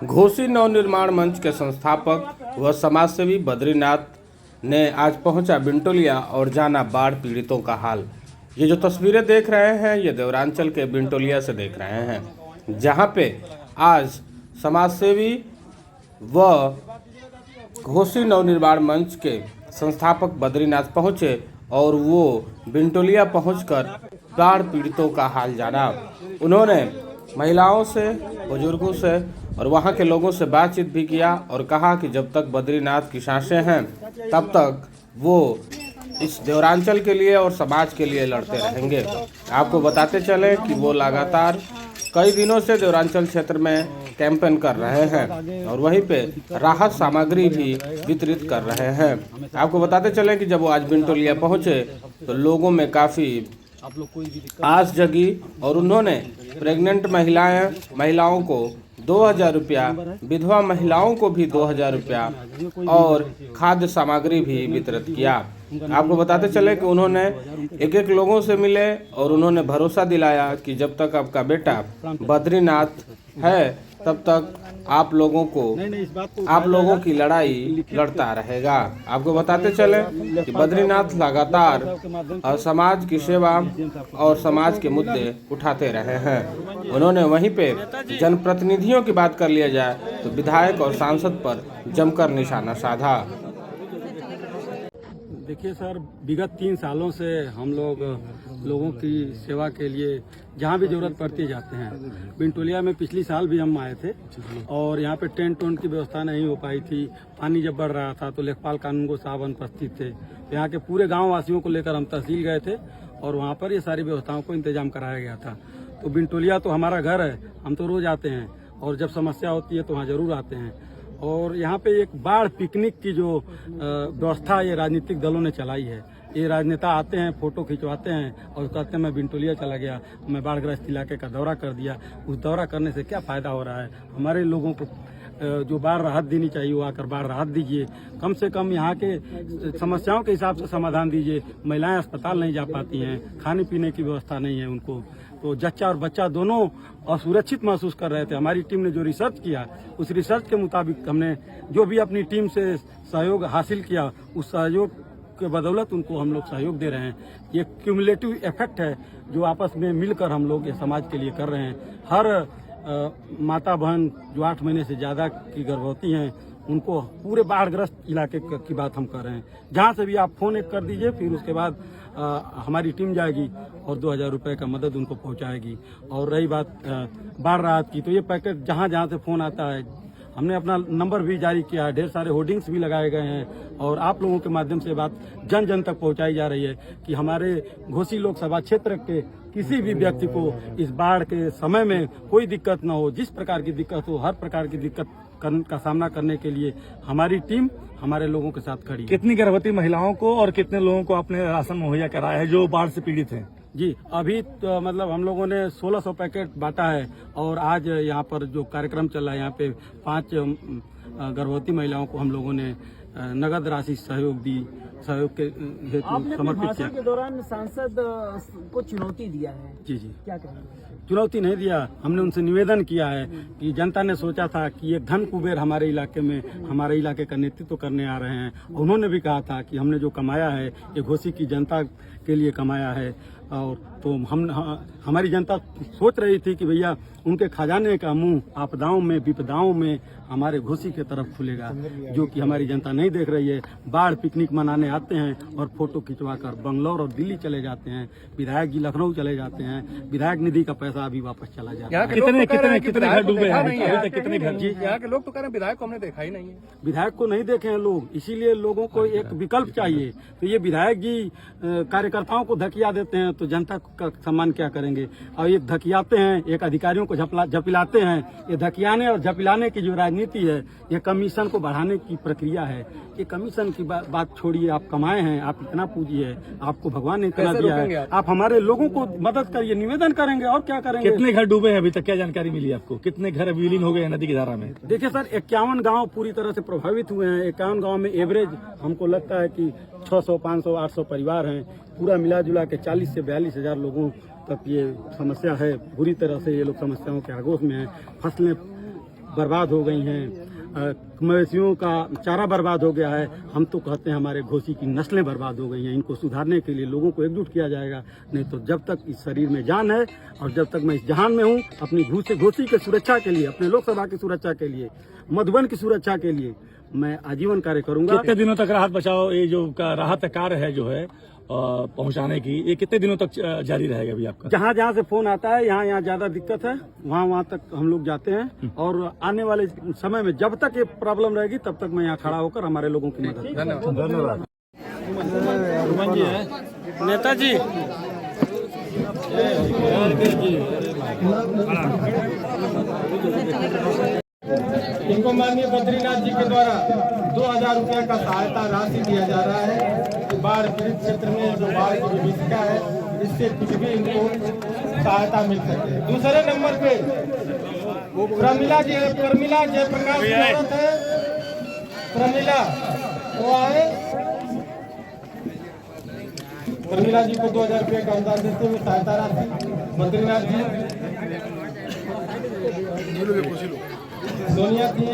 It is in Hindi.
घोसी नवनिर्माण मंच के संस्थापक व समाजसेवी बद्रीनाथ ने आज पहुंचा बिंटोलिया और जाना बाढ़ पीड़ितों का हाल। ये जो तस्वीरें देख रहे हैं ये देवरांचल के बिंटोलिया से देख रहे हैं, जहां पे आज समाजसेवी व घोसी नवनिर्माण मंच के संस्थापक बद्रीनाथ पहुंचे और वो बिंटोलिया पहुंचकर बाढ़ पीड़ितों का हाल जाना। उन्होंने महिलाओं से, बुजुर्गों से और वहां के लोगों से बातचीत भी किया और कहा कि जब तक बद्रीनाथ की सांसें हैं तब तक वो इस देवरांचल के लिए और समाज के लिए लड़ते रहेंगे। आपको बताते चले कि वो लगातार कई दिनों से देवरांचल क्षेत्र में कैंपेन कर रहे हैं और वहीं पे राहत सामग्री भी वितरित कर रहे हैं। आपको बताते चले कि जब वो आज बिंटोलिया पहुंचे तो लोगों में काफ़ी आस जगी और उन्होंने प्रेग्नेंट महिलाओं को 2000 रुपया, विधवा महिलाओं को भी 2000 रुपया और खाद्य सामग्री भी वितरित किया। आपको बताते चले कि उन्होंने एक लोगों से मिले और उन्होंने भरोसा दिलाया कि जब तक आपका बेटा बद्रीनाथ है तब तक आप लोगों की लड़ाई लड़ता रहेगा। आपको बताते चले कि बद्रीनाथ लगातार समाज की सेवा और समाज के मुद्दे उठाते रहे हैं। उन्होंने वहीं पे जनप्रतिनिधियों की बात कर लिया जाए तो विधायक और सांसद पर जमकर निशाना साधा। देखिए सर, विगत 3 सालों से हम लोगों की सेवा के लिए जहाँ भी जरूरत पड़ती जाते हैं। बिंटोलिया में पिछली साल भी हम आए थे और यहाँ पे टेंट की व्यवस्था नहीं हो पाई थी। पानी जब बढ़ रहा था तो लेखपाल कानूनगो साहब अनुपस्थित थे। यहाँ के पूरे गांव वासियों को लेकर हम तहसील गए थे और वहाँ पर ये सारी व्यवस्थाओं को इंतजाम कराया गया था। तो बिंटोलिया तो हमारा घर है, हम तो रोज आते हैं और जब समस्या होती है तो वहाँ जरूर आते हैं। और यहाँ पे एक बाढ़ पिकनिक की जो व्यवस्था ये राजनीतिक दलों ने चलाई है। ये राजनेता आते हैं, फोटो खिंचवाते हैं और कहते हैं मैं बिंटोलिया चला गया, मैं बाढ़ग्रस्त इलाके का दौरा कर दिया। उस दौरा करने से क्या फायदा हो रहा है? हमारे लोगों को जो बाढ़ राहत देनी चाहिए वो आकर बाढ़ राहत दीजिए। कम से कम यहाँ के समस्याओं के हिसाब से समाधान दीजिए। महिलाएं अस्पताल नहीं जा पाती हैं, खाने पीने की व्यवस्था नहीं है उनको, तो जच्चा और बच्चा दोनों असुरक्षित महसूस कर रहे थे। हमारी टीम ने जो रिसर्च किया उस रिसर्च के मुताबिक हमने जो भी अपनी टीम से सहयोग हासिल किया उस सहयोग के बदौलत उनको हम लोग सहयोग दे रहे हैं। ये क्यूमुलेटिव इफेक्ट है जो आपस में मिलकर हम लोग ये समाज के लिए कर रहे हैं। हर माता बहन जो 8 महीने से ज़्यादा की गर्भवती हैं उनको पूरे बाढ़ग्रस्त इलाके की बात हम कर रहे हैं। जहाँ से भी आप फोन एक कर दीजिए, फिर उसके बाद हमारी टीम जाएगी और 2000 रुपये का मदद उनको पहुँचाएगी। और रही बात बाढ़ राहत की, तो ये पैकेट जहाँ जहाँ से फ़ोन आता है हमने अपना नंबर भी जारी किया है, ढेर सारे होर्डिंग्स भी लगाए गए हैं और आप लोगों के माध्यम से बात जन जन तक पहुंचाई जा रही है कि हमारे घोसी लोकसभा क्षेत्र के किसी भी व्यक्ति को इस बाढ़ के समय में कोई दिक्कत न हो। जिस प्रकार की दिक्कत हो, हर प्रकार की दिक्कत का सामना करने के लिए हमारी टीम हमारे लोगों के साथ खड़ी है। कितनी गर्भवती महिलाओं को और कितने लोगों को आपने राशन मुहैया कराया है जो बाढ़ से पीड़ित हैं? जी, अभी तो मतलब हम लोगों ने 1600 पैकेट बांटा है और आज यहाँ पर जो कार्यक्रम चल रहा है यहाँ पे 5 गर्भवती महिलाओं को हम लोगों ने नगद राशि सहयोग के हेतु समर्पित किया। के दौरान सांसद को चुनौती दिया है, जी जी, क्या कहेंगे? चुनौती नहीं दिया, हमने उनसे निवेदन किया है कि जनता ने सोचा था कि ये धन कुबेर हमारे इलाके में हमारे इलाके का नेतृत्व करने आ रहे हैं। उन्होंने भी कहा था कि हमने जो कमाया है ये घोसी की जनता के लिए कमाया है। और तो हमारी जनता सोच रही थी कि भैया उनके खजाने का मुंह आपदाओं में विपदाओं में हमारे घोसी की तरफ खुलेगा, जो कि हमारी जनता नहीं देख रही है। बाढ़ पिकनिक मनाने आते हैं और फोटो खिंचवाकर बंगलौर और दिल्ली चले जाते हैं। विधायक जी लखनऊ चले जाते हैं, विधायक निधि का पैसा अभी वापस चला जाता है। कितने घर डूबे हैं अभी तक? कितने घर? जी, यहाँ के लोग तो कह रहे हैं विधायक को हमने देखा ही नहीं है। विधायक को नहीं देखे हैं लोग, इसीलिए लोगों को एक विकल्प चाहिए। तो ये विधायक जी कार्यकर्ताओं को धकिया देते हैं तो जनता का सम्मान क्या करेंगे? और ये धकियाते हैं, एक अधिकारियों को झपिलाते हैं। ये धकियाने और झपिलाने की जो राजनीति है ये कमीशन को बढ़ाने की प्रक्रिया है। ये कमीशन की बात छोड़िए, आप कमाए हैं, आप इतना पूंजी है, आपको भगवान ने इतना दिया है, आप हमारे लोगों को मदद करिए, निवेदन करेंगे और क्या करेंगे। कितने घर डूबे हैं अभी तक, क्या जानकारी मिली आपको? कितने घर विलीन हो गए हैं नदी की धारा में? देखिए सर, 51 गांव पूरी तरह से प्रभावित हुए हैं। 51 गांव में एवरेज हमको लगता है कि 600, 500, 800 परिवार हैं। पूरा मिला जुला के 40 से 42 हजार लोगों तक ये समस्या है। बुरी तरह से ये लोग समस्याओं के आगोश में हैं। फसलें बर्बाद हो गई हैं, मवेशियों का चारा बर्बाद हो गया है। हम तो कहते हैं हमारे घोसी की नस्लें बर्बाद हो गई हैं। इनको सुधारने के लिए लोगों को एकजुट किया जाएगा, नहीं तो जब तक इस शरीर में जान है और जब तक मैं इस जहान में हूँ, अपनी घोसी की सुरक्षा के लिए, अपने लोकसभा की सुरक्षा के लिए, मधुबन की सुरक्षा के लिए मैं आजीवन कार्य करूंगा। कितने दिनों तक राहत बचाव ये जो राहत कार्य है जो है पहुंचाने की, ये कितने दिनों तक जारी रहेगा अभी आपका? जहाँ जहाँ से फोन आता है, यहाँ ज्यादा दिक्कत है, वहाँ तक हम लोग जाते हैं और आने वाले समय में जब तक ये प्रॉब्लम रहेगी तब तक मैं यहाँ खड़ा होकर हमारे लोगों की मदद करूंगा। धन्यवाद। नेताजी इनको माननीय बद्रीनाथ जी के द्वारा 2000 रुपये का सहायता राशि दिया जा रहा है। बाढ़ पीड़ित क्षेत्र में जो बाढ़ की विभीषिका है, इससे कुछ भी इनको सहायता मिल सके। दूसरे नंबर पे प्रमिला जयप्रकाश की औरत है, प्रमिला वो आए, प्रमिला जी को 2000 रुपये का अनुदान देते हुए सहायता राशि बद्रीनाथ जी, सोनिया जी